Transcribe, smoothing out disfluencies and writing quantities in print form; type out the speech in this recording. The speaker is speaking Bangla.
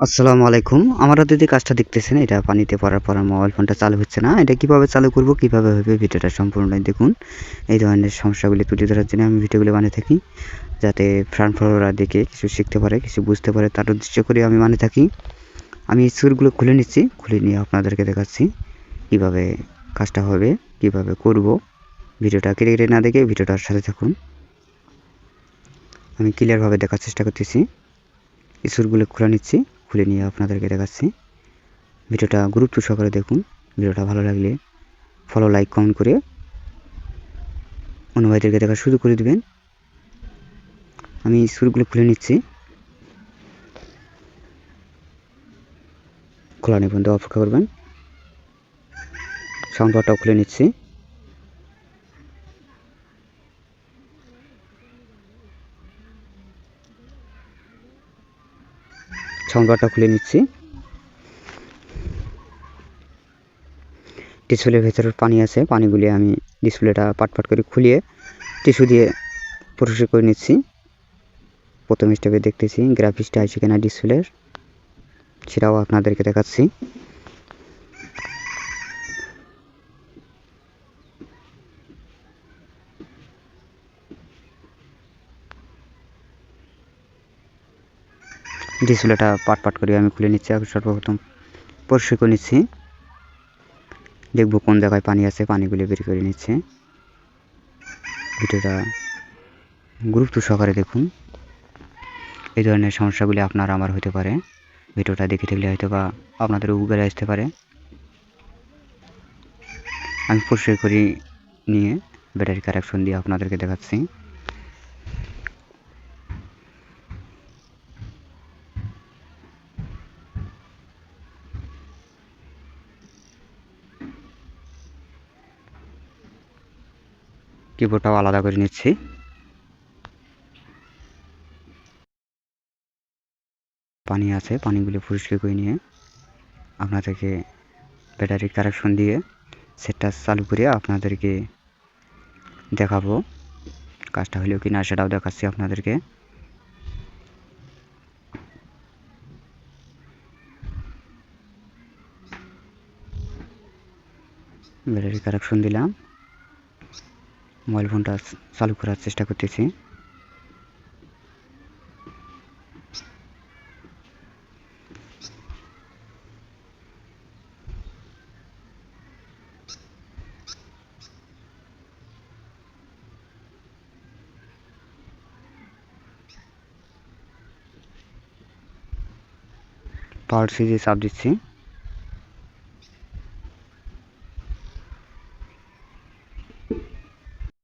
আসসালামু আলাইকুম। আমার হাতে যে কাজটা দেখতেছেন এটা পানিতে পড়ার পর আমার মোবাইল ফোনটা চালু হচ্ছে না। এটা কিভাবে চালু করব, কিভাবে হবে ভিডিওটা সম্পূর্ণটাই দেখুন। এই ধরনের সমস্যাগুলি তুলে ধরার জন্য আমি ভিডিওগুলো বানিয়ে থাকি। যাতে ফ্রেন্ড ফলোয়াররা দেখে কিছু শিখতে পারে, কিছু বুঝতে পারে তার উদ্দেশ্য করে আমি বানিয়ে থাকি। আমি স্ক্রিপ্টগুলো খুলে নিচ্ছি, খুলে নিয়ে আপনাদেরকে দেখাচ্ছি কিভাবে কাজটা হবে, কিভাবে করব। ভিডিওটা কেটে কেটে না দেখে ভিডিওটার সাথে থাকুন। আমি ক্লিয়ারভাবে দেখার চেষ্টা করতেছি। স্ক্রিপ্টগুলো খুলে নিচ্ছি, খুলে নিয়ে আপনাদেরকে দেখাচ্ছি। ভিডিওটা গুরুত্ব সহকারে দেখুন। ভিডিওটা ভালো লাগলে ফলো, লাইক, কমেন্ট করে অন্য ভাইদেরকে দেখা শুরু করে দিবেন। আমি স্ক্রিপ্টগুলো খুলে নিচ্ছি। খোলা নেই পর্যন্ত অপেক্ষা করবেন। সাউন্ড বারটাও খুলে নিচ্ছি। সাউন্ড বারটা খুলে নিচ্ছি। ডিসপ্লের ভেতরে পানি আছে, পানিগুলি আমি ডিসপ্লেটা পাট করে খুলিয়ে টিস্যু দিয়ে পরিষ্কার করে নিচ্ছি। প্রথম স্টেপে দেখতেছি গ্রাফিক্সটা আছে কিনা ডিসপ্লের, সেটাও আপনাদেরকে দেখাচ্ছি। ডিসপ্লেটা পাট করে আমি খুলে নিচ্ছি। সর্বপ্রথম পরিষ্কার করে নিচ্ছি। দেখব কোন জায়গায় পানি আছে, পানিগুলি বের করে নিচ্ছে। ভিডিওটা গুরুত্ব সহকারে দেখুন। এই ধরনের সমস্যাগুলি আপনার আমার হতে পারে। ভিডিওটা দেখে থাকলে হয়তো বা আপনাদের উপকারে আসতে পারে। আমি পরিষ্কার করে নিয়ে ব্যাটারি কারেকশন দিয়ে আপনাদেরকে দেখাচ্ছি। কিবোর্ডটাও আলাদা করে নিচ্ছি। পানি আছে, পানিগুলো পরিষ্কার করে নিয়ে আপনাদেরকে ব্যাটারি কারেকশন দিয়ে সেটটা চালু করে আপনাদেরকে দেখাবো কাজটা হলো কি না, সেটাও দেখাচ্ছি আপনাদেরকে। ব্যাটারি কারেকশন দিলাম, মোবাইল ফোনটা চালু করার চেষ্টা করতেছি। পাওয়ার সুইচে চাপ দিচ্ছি।